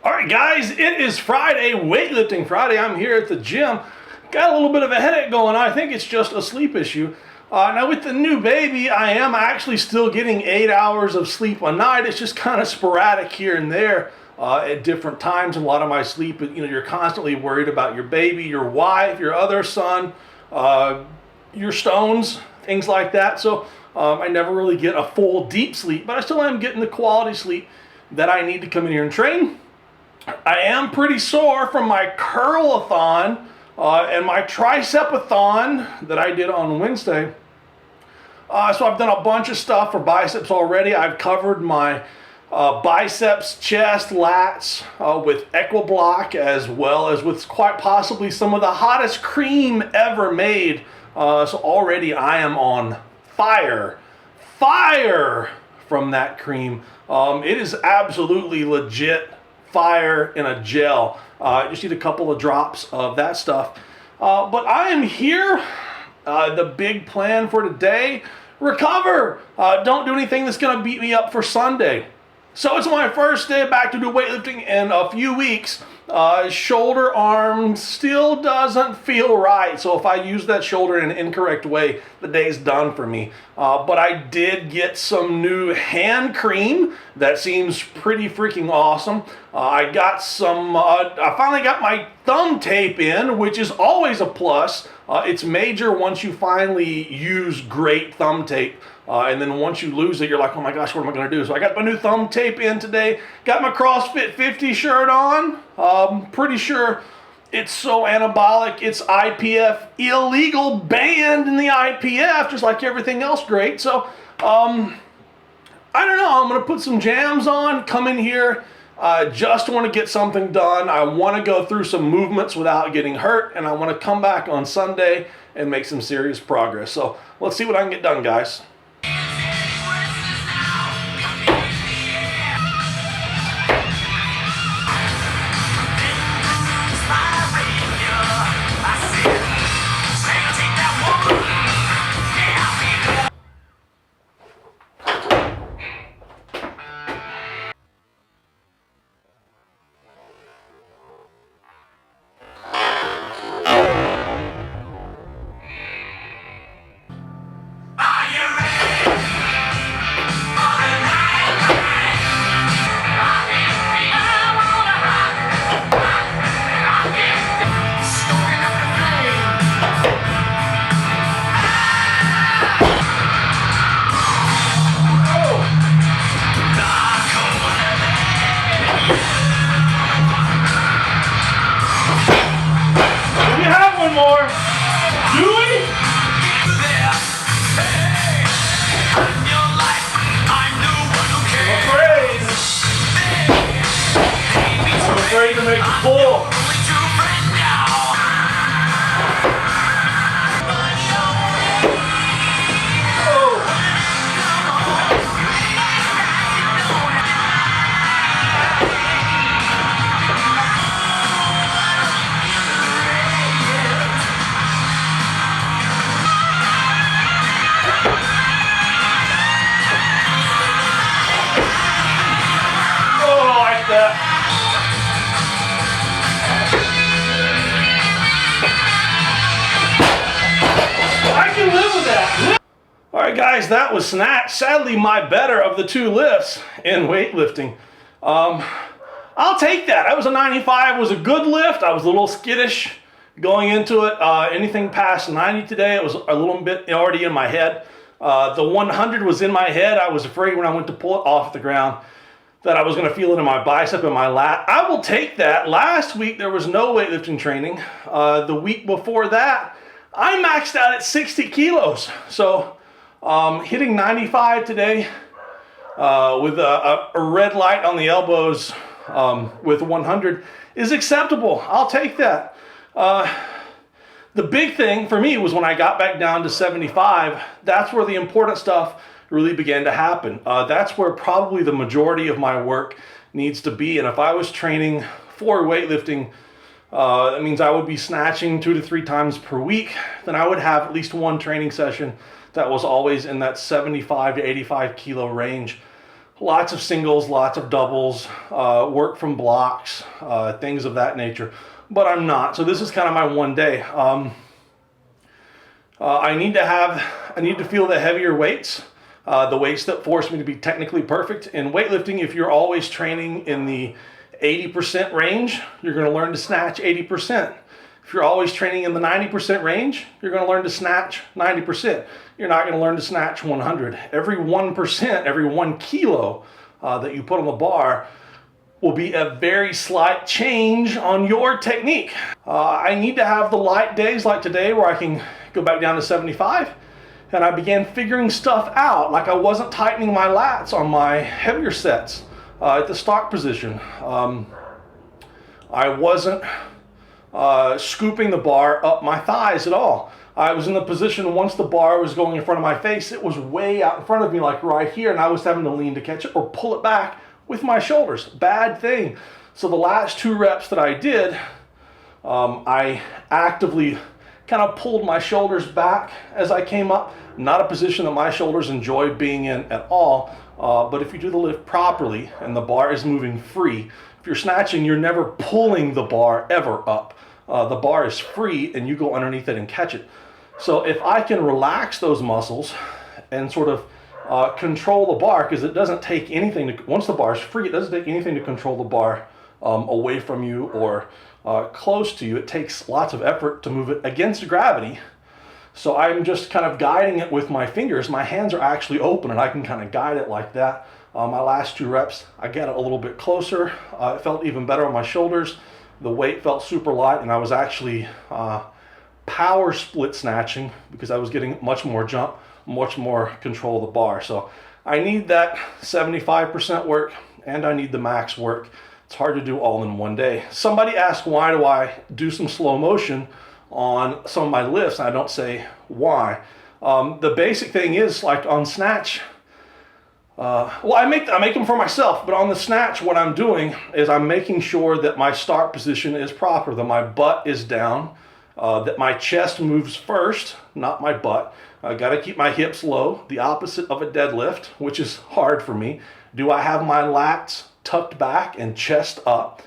All right, guys, it is Friday, Weightlifting Friday. I'm here at the gym. Got a little bit of a headache going on. I think it's just a sleep issue. Now with the new baby, I am actually still getting 8 hours of sleep a night. It's just kind of sporadic here and there at different times. And a lot of my sleep, you're constantly worried about your baby, your wife, your other son, your stones, things like that. So I never really get a full deep sleep, but I still am getting the quality sleep that I need to come in here and train. I am pretty sore from my curl-a-thon and my tricep-a-thon that I did on Wednesday. So I've done a bunch of stuff for biceps already. I've covered my biceps, chest, lats with EquiBlock, as well as with quite possibly some of the hottest cream ever made. So already I am on fire from that cream. It is absolutely legit fire in a gel. Just need a couple of drops of that stuff. But I am here. The big plan for today, recover. Don't do anything that's going to beat me up for Sunday. So it's my first day back to do weightlifting in a few weeks. Shoulder arm still doesn't feel right. So if I use that shoulder in an incorrect way, the day's done for me. But I did get some new hand cream that seems pretty freaking awesome. I finally got my thumb tape in, which is always a plus. It's major once you finally use great thumb tape. And then once you lose it, you're like, oh my gosh, what am I going to do? So I got my new thumb tape in today. Got my CrossFit 50 shirt on. Pretty sure it's so anabolic. It's IPF illegal, banned in the IPF, just like everything else great. So I don't know. I'm going to put some jams on, come in here. Just want to get something done. I want to go through some movements without getting hurt. And I want to come back on Sunday and make some serious progress. So let's see what I can get done, guys. To make the pull. Oh, like that. Alright guys, that was Snatch. Sadly my better of the two lifts in weightlifting. I'll take that. That was a 95, was a good lift. I was a little skittish going into it. Anything past 90 today, it was a little bit already in my head. The 100 was in my head. I was afraid when I went to pull it off the ground that I was going to feel it in my bicep and my lat. I will take that. Last week there was no weightlifting training. The week before that, I maxed out at 60 kilos. So hitting 95 today with a red light on the elbows with 100 is acceptable. I'll take that. The big thing for me was when I got back down to 75, that's where the important stuff really began to happen. That's where probably the majority of my work needs to be. And if I was training for weightlifting, that means I would be snatching 2 to 3 times per week. Then I would have at least one training session that was always in that 75 to 85 kilo range. lots of singles, lots of doubles, work from blocks, things of that nature. But I'm not. So this is kind of my one day. I need to feel the heavier weights, the weights that force me to be technically perfect. In weightlifting, if you're always training in the 80% range, you're going to learn to snatch 80%. If you're always training in the 90% range, you're going to learn to snatch 90%. You're not going to learn to snatch 100. Every 1%, every 1 kilo that you put on the bar will be a very slight change on your technique. I need to have the light days like today where I can go back down to 75. And I began figuring stuff out, like I wasn't tightening my lats on my heavier sets at the stock position. I wasn't scooping the bar up my thighs at all. I was in the position once the bar was going in front of my face, it was way out in front of me, like right here, and I was having to lean to catch it or pull it back with my shoulders. Bad thing. So the last 2 reps that I did, I actively kind of pulled my shoulders back as I came up. Not a position that my shoulders enjoy being in at all, but if you do the lift properly and the bar is moving free, if you're snatching, you're never pulling the bar ever up. The bar is free and you go underneath it and catch it. So if I can relax those muscles and sort of control the bar, because it doesn't take anything to, once the bar is free, it doesn't take anything to control the bar away from you or close to you. It takes lots of effort to move it against gravity. So I'm just kind of guiding it with my fingers. My hands are actually open and I can kind of guide it like that. My last 2 reps, I got it a little bit closer. It felt even better on my shoulders. The weight felt super light and I was actually power split snatching because I was getting much more jump, much more control of the bar. So I need that 75% work and I need the max work. It's hard to do all in one day. Somebody asked, why do I do some slow motion on some of my lifts? And I don't say why. The basic thing is, like on Snatch, well, I make them for myself, but on the Snatch, what I'm doing is I'm making sure that my start position is proper, that my butt is down, that my chest moves first, not my butt. I got to keep my hips low, the opposite of a deadlift, which is hard for me. Do I have my lats tucked back and chest up?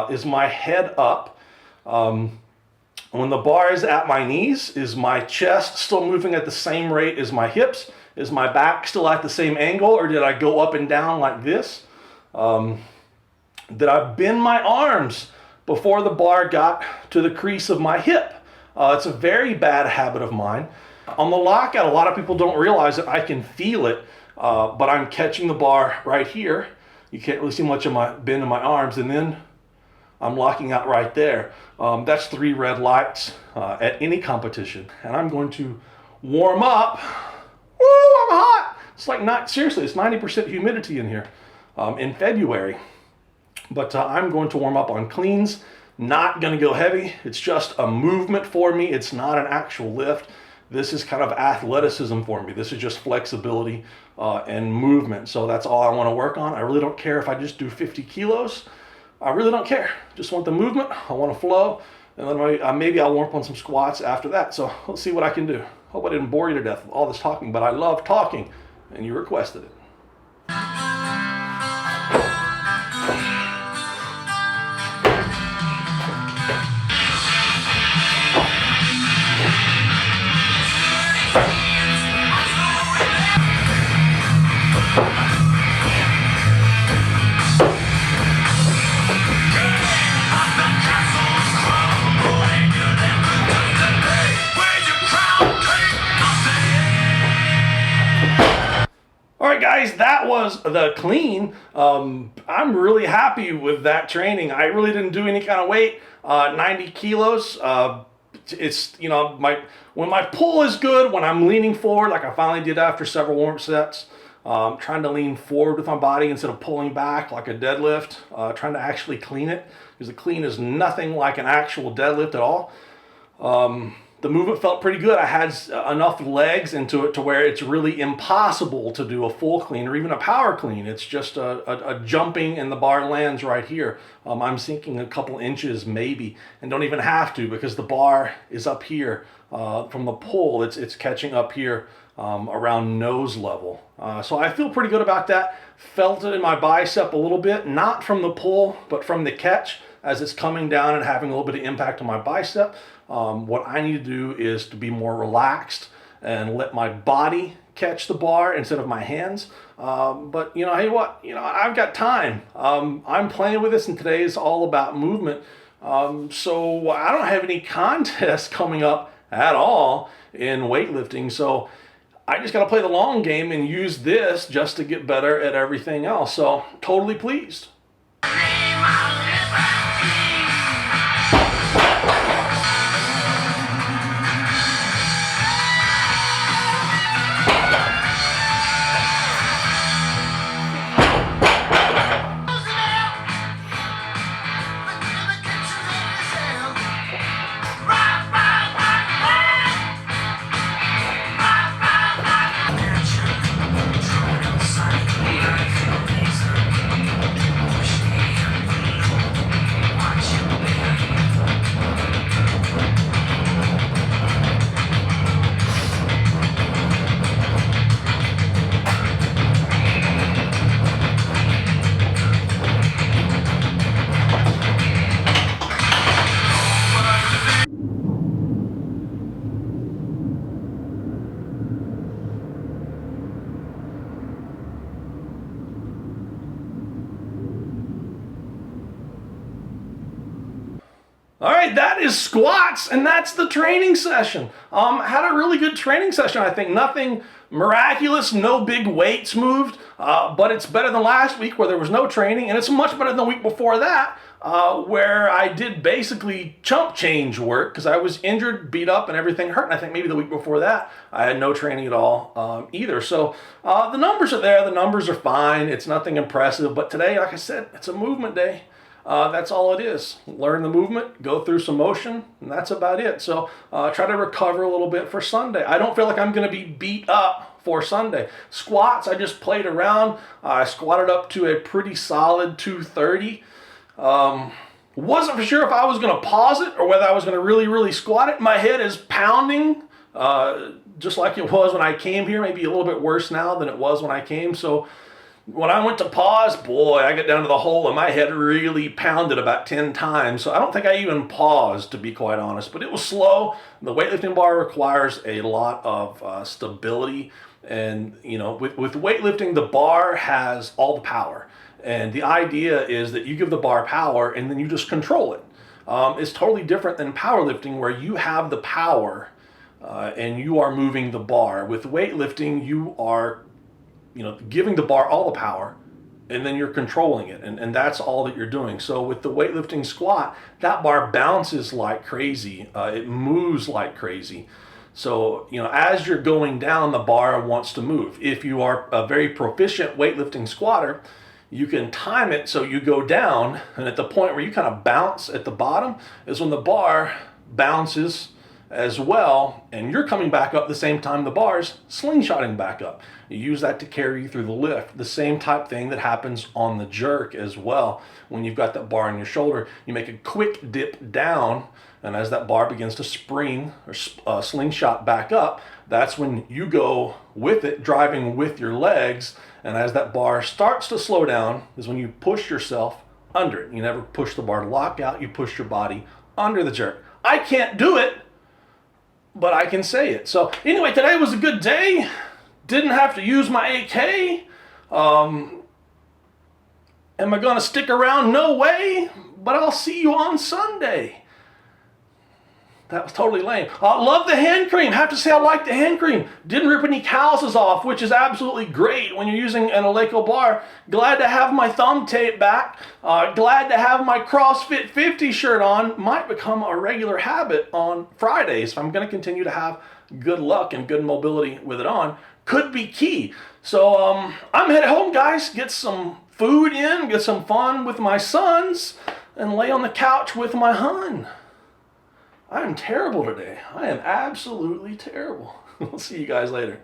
Is my head up? When the bar is at my knees, is my chest still moving at the same rate as my hips? Is my back still at the same angle, or did I go up and down like this? Did I bend my arms before the bar got to the crease of my hip? It's a very bad habit of mine. On the lockout, a lot of people don't realize that I can feel it, but I'm catching the bar right here. You can't really see much of my bend in my arms, and then I'm locking out right there. That's 3 red lights at any competition. And I'm going to warm up. Woo, I'm hot. It's like, not seriously, it's 90% humidity in here in February. But I'm going to warm up on cleans, not gonna go heavy. It's just a movement for me. It's not an actual lift. This is kind of athleticism for me. This is just flexibility and movement. So that's all I wanna work on. I really don't care if I just do 50 kilos. I really don't care. Just want the movement. I want to flow. And then maybe I'll warm up on some squats after that. So let's see what I can do. Hope I didn't bore you to death with all this talking, but I love talking, and you requested it. Guys, that was the clean. I'm really happy with that training. I really didn't do any kind of weight, 90 kilos. It's, you know, when my pull is good, when I'm leaning forward, like I finally did after several warm-up sets, trying to lean forward with my body instead of pulling back like a deadlift, trying to actually clean it, because the clean is nothing like an actual deadlift at all. The movement felt pretty good. I had enough legs into it to where it's really impossible to do a full clean or even a power clean. It's just a jumping and the bar lands right here. I'm sinking a couple inches maybe, and don't even have to because the bar is up here from the pull. It's catching up here around nose level. So I feel pretty good about that. Felt it in my bicep a little bit, not from the pull, but from the catch as it's coming down and having a little bit of impact on my bicep. What I need to do is to be more relaxed and let my body catch the bar instead of my hands. But hey, what? I've got time. I'm playing with this, and today is all about movement. So I don't have any contests coming up at all in weightlifting. So I just got to play the long game and use this just to get better at everything else. So totally pleased. All right, that is squats, and that's the training session. Had a really good training session, I think. Nothing miraculous, no big weights moved, but it's better than last week where there was no training, and it's much better than the week before that where I did basically chump change work because I was injured, beat up, and everything hurt. And I think maybe the week before that I had no training at all either. So the numbers are there. The numbers are fine. It's nothing impressive, but today, like I said, it's a movement day. That's all it is. Learn the movement, go through some motion, and that's about it. So try to recover a little bit for Sunday. I don't feel like I'm going to be beat up for Sunday. Squats, I just played around. I squatted up to a pretty solid 230. Wasn't for sure if I was going to pause it or whether I was going to really squat it. My head is pounding just like it was when I came here, maybe a little bit worse now than it was when I came. So when I went to pause, boy, I got down to the hole and my head really pounded about 10 times. So I don't think I even paused, to be quite honest. But it was slow. The weightlifting bar requires a lot of stability. And, with weightlifting, the bar has all the power. And the idea is that you give the bar power and then you just control it. It's totally different than powerlifting where you have the power and you are moving the bar. With weightlifting, you are giving the bar all the power, and then you're controlling it, and that's all that you're doing. So with the weightlifting squat, that bar bounces like crazy. It moves like crazy. So, as you're going down, the bar wants to move. If you are a very proficient weightlifting squatter, you can time it so you go down, and at the point where you kind of bounce at the bottom is when the bar bounces as well, and you're coming back up the same time the bar's slingshotting back up. You use that to carry you through the lift. The same type thing that happens on the jerk as well. When you've got that bar on your shoulder, you make a quick dip down, and as that bar begins to spring or slingshot back up, that's when you go with it, driving with your legs, and as that bar starts to slow down is when you push yourself under it. You never push the bar to lock out, you push your body under the jerk. I can't do it, but I can say it. So anyway, today was a good day. Didn't have to use my AK. Am I going to stick around? No way. But I'll see you on Sunday. That was totally lame. Love the hand cream. Have to say I like the hand cream. Didn't rip any calluses off, which is absolutely great when you're using an Eleiko bar. Glad to have my thumb tape back. Glad to have my CrossFit 50 shirt on. Might become a regular habit on Fridays if I'm going to continue to have good luck and good mobility with it on. Could be key. So I'm headed home, guys. Get some food in, get some fun with my sons, and lay on the couch with my hun. I am terrible today. I am absolutely terrible. We'll see you guys later.